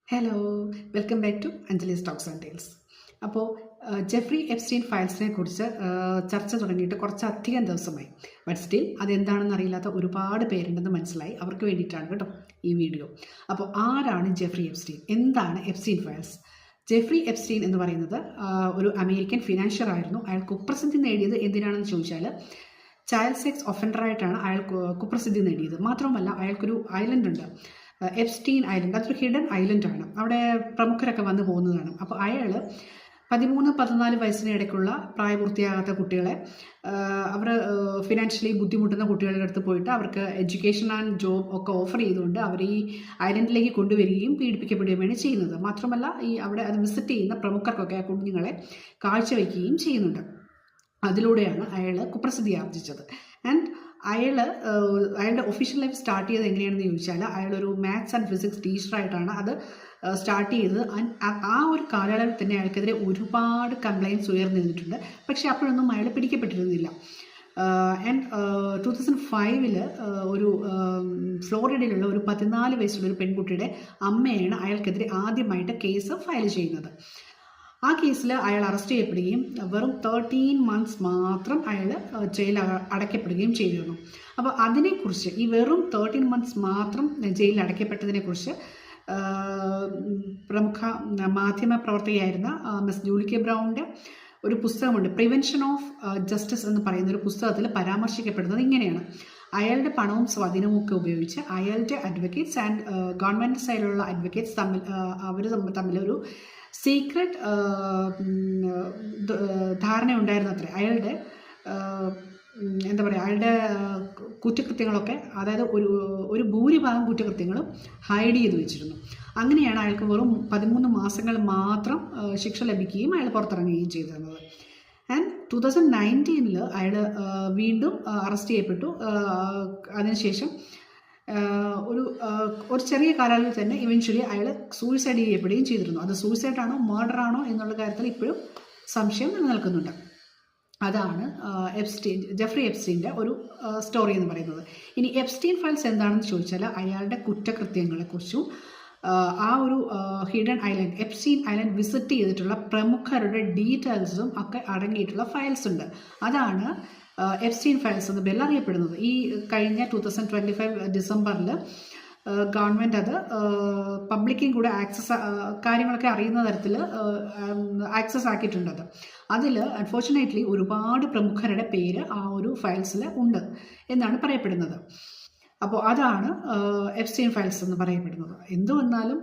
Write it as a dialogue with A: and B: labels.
A: Hello, welcome back to Anjali stocks and tales. അപ്പോൾ Jeffrey Epstein ഫയൽസിനെ കുറിച്ച് ചർച്ച തുടങ്ങിയിട്ട് കുറച്ചധികം ദിവസമായി. ബട്ട് സ്റ്റിൽ അതെന്താണെന്ന് അറിയില്ലാത്ത ഒരുപാട് പേരുണ്ടെന്ന് മനസ്സിലായി. അവർക്ക് വേണ്ടിയിട്ടാണ് കേട്ടോ ഈ വീഡിയോ. അപ്പോൾ ആരാണ് ജെഫ്രി എപ്സ്റ്റീൻ? എന്താണ് എപ്സ്റ്റീൻ ഫയൽസ്? ജെഫ്രി എപ്സ്റ്റീൻ എന്ന് പറയുന്നത് ഒരു അമേരിക്കൻ ഫിനാൻഷ്യർ ആയിരുന്നു. അയാൾ കുപ്രസിദ്ധി നേടിയത് എന്തിനാണെന്ന് ചോദിച്ചാൽ ചൈൽഡ് സെക്സ് ഒഫൻഡറായിട്ടാണ് അയാൾ കുപ്രസിദ്ധി നേടിയത്. മാത്രമല്ല അയാൾക്കൊരു ഐലൻഡ് ഉണ്ട്, എപ്സ്റ്റീൻ ഐലൻഡ്. അതൊരു ഹിഡൻ ഐലൻഡാണ്. അവിടെ പ്രമുഖരൊക്കെ വന്നു പോകുന്നതാണ്. അപ്പോൾ അയാൾ 13-14 വയസ്സിന് ഇടയ്ക്കുള്ള പ്രായപൂർത്തിയാകാത്ത കുട്ടികളെ, അവർ ഫിനാൻഷ്യലി ബുദ്ധിമുട്ടുന്ന കുട്ടികളുടെ അടുത്ത് പോയിട്ട് അവർക്ക് എഡ്യൂക്കേഷൻ ആൻഡ് ജോബ് ഒക്കെ ഓഫർ ചെയ്തുകൊണ്ട് അവർ ഈ ഐലൻഡിലേക്ക് കൊണ്ടുവരികയും പീഡിപ്പിക്കപ്പെടുകയുമാണ് ചെയ്യുന്നത്. മാത്രമല്ല അവിടെ അത് വിസിറ്റ് ചെയ്യുന്ന പ്രമുഖർക്കൊക്കെ ആ കുഞ്ഞുങ്ങളെ കാഴ്ചവെക്കുകയും ചെയ്യുന്നുണ്ട്. അതിലൂടെയാണ് അയാൾ കുപ്രസിദ്ധി ആർജിച്ചത്. ആൻഡ് അയാളുടെ ഒഫീഷ്യൽ ലൈഫ് സ്റ്റാർട്ട് ചെയ്തത് എങ്ങനെയാണെന്ന് ചോദിച്ചാൽ അയാളൊരു മാത്സ് ആൻഡ് ഫിസിക്സ് ടീച്ചറായിട്ടാണ് അത് സ്റ്റാർട്ട് ചെയ്തത്. ആ ഒരു കാലയളവിൽ തന്നെ അയാൾക്കെതിരെ ഒരുപാട് കംപ്ലയിൻറ്റ്സ് ഉയർന്നു നിന്നിട്ടുണ്ട്. പക്ഷേ അപ്പോഴൊന്നും അയാൾ പിടിക്കപ്പെട്ടിരുന്നില്ല. ആൻഡ് 2005 ഒരു ഫ്ലോറിഡയിലുള്ള ഒരു 14 വയസ്സുള്ള ഒരു പെൺകുട്ടിയുടെ അമ്മയാണ് അയാൾക്കെതിരെ ആദ്യമായിട്ട് കേസ് ഫയൽ ചെയ്യുന്നത്. ആ കേസിൽ അയാൾ അറസ്റ്റ് ചെയ്യപ്പെടുകയും വെറും 13 months മാത്രം അയാൾ ജയിലിൽ അടയ്ക്കപ്പെടുകയും ചെയ്തിരുന്നു. അപ്പോൾ അതിനെക്കുറിച്ച്, ഈ വെറും 13 months മാത്രം ജയിലിൽ അടയ്ക്കപ്പെട്ടതിനെക്കുറിച്ച് പ്രമുഖ മാധ്യമ പ്രവർത്തകയായിരുന്ന മിസ് ജൂലിക്ക ബ്രൗണിൻ്റെ ഒരു പുസ്തകമുണ്ട്, പ്രിവെൻഷൻ ഓഫ് ജസ്റ്റിസ് എന്ന് പറയുന്ന ഒരു പുസ്തകത്തിൽ പരാമർശിക്കപ്പെടുന്നത് ഇങ്ങനെയാണ്: അയാളുടെ പണവും സ്വാധീനവും ഒക്കെ ഉപയോഗിച്ച് അയാളുടെ അഡ്വക്കേറ്റ്സ് ആൻഡ് ഗവൺമെൻറ് സൈഡിലുള്ള അഡ്വക്കേറ്റ്സ് അവർ തമ്മിലൊരു സീക്രട്ട് ധാരണ ഉണ്ടായിരുന്നു അത്രേ. അയാളുടെ എന്താ പറയുക, അയാളുടെ കുറ്റകൃത്യങ്ങളൊക്കെ, അതായത് ഒരു ഭൂരിഭാഗം കുറ്റകൃത്യങ്ങളും ഹൈഡ് ചെയ്ത് വെച്ചിരുന്നു. അങ്ങനെയാണ് അയാൾക്ക് വെറും 13 മാസങ്ങൾ മാത്രം ശിക്ഷ ലഭിക്കുകയും അയാൾ പുറത്തിറങ്ങുകയും ചെയ്തിരുന്നത്. ആൻഡ് 2019 അയാൾ വീണ്ടും അറസ്റ്റ് ചെയ്യപ്പെട്ടു. അതിനുശേഷം ഒരു ചെറിയ കാലയളവിൽ തന്നെ ഇവൻച്വലി അയാൾ സൂയിസൈഡ് ചെയ്യപ്പെടുകയും ചെയ്തിരുന്നു. അത് സൂയിസൈഡാണോ മർഡറാണോ എന്നുള്ള കാര്യത്തിൽ ഇപ്പോഴും സംശയം നിലനിൽക്കുന്നുണ്ട്. അതാണ് ജെഫ്രി എപ്സ്റ്റീൻ്റെ ഒരു സ്റ്റോറി എന്ന് പറയുന്നത്. ഇനി എപ്സ്റ്റീൻ ഫയൽസ് എന്താണെന്ന് ചോദിച്ചാൽ അയാളുടെ കുറ്റകൃത്യങ്ങളെക്കുറിച്ചും ആ ഒരു hidden island, Epstein island visit ചെയ്തിട്ടുള്ള പ്രമുഖരുടെ ഡീറ്റെയിൽസും ഒക്കെ അടങ്ങിയിട്ടുള്ള ഫയൽസ് ഉണ്ട്. അതാണ് എപ്സ്റ്റീൻ ഫയൽസ് എന്ന് പേരിൽ അറിയപ്പെടുന്നത്. ഈ കഴിഞ്ഞ 2025 ഡിസംബറിൽ ഗവൺമെൻറ് അത് പബ്ലിക്കും കൂടെ കാര്യങ്ങളൊക്കെ അറിയുന്ന തരത്തിൽ ആക്സസ് ആക്കിയിട്ടുണ്ട്. അതിൽ അൺഫോർച്ചുനേറ്റ്ലി ഒരുപാട് പ്രമുഖരുടെ പേര് ആ ഒരു ഫയൽസിൽ ഉണ്ട് എന്നാണ് പറയപ്പെടുന്നത്. അപ്പോൾ അതാണ് എപ്സ്റ്റീൻ ഫയൽസ് എന്ന് പറയപ്പെടുന്നത്. എന്തു വന്നാലും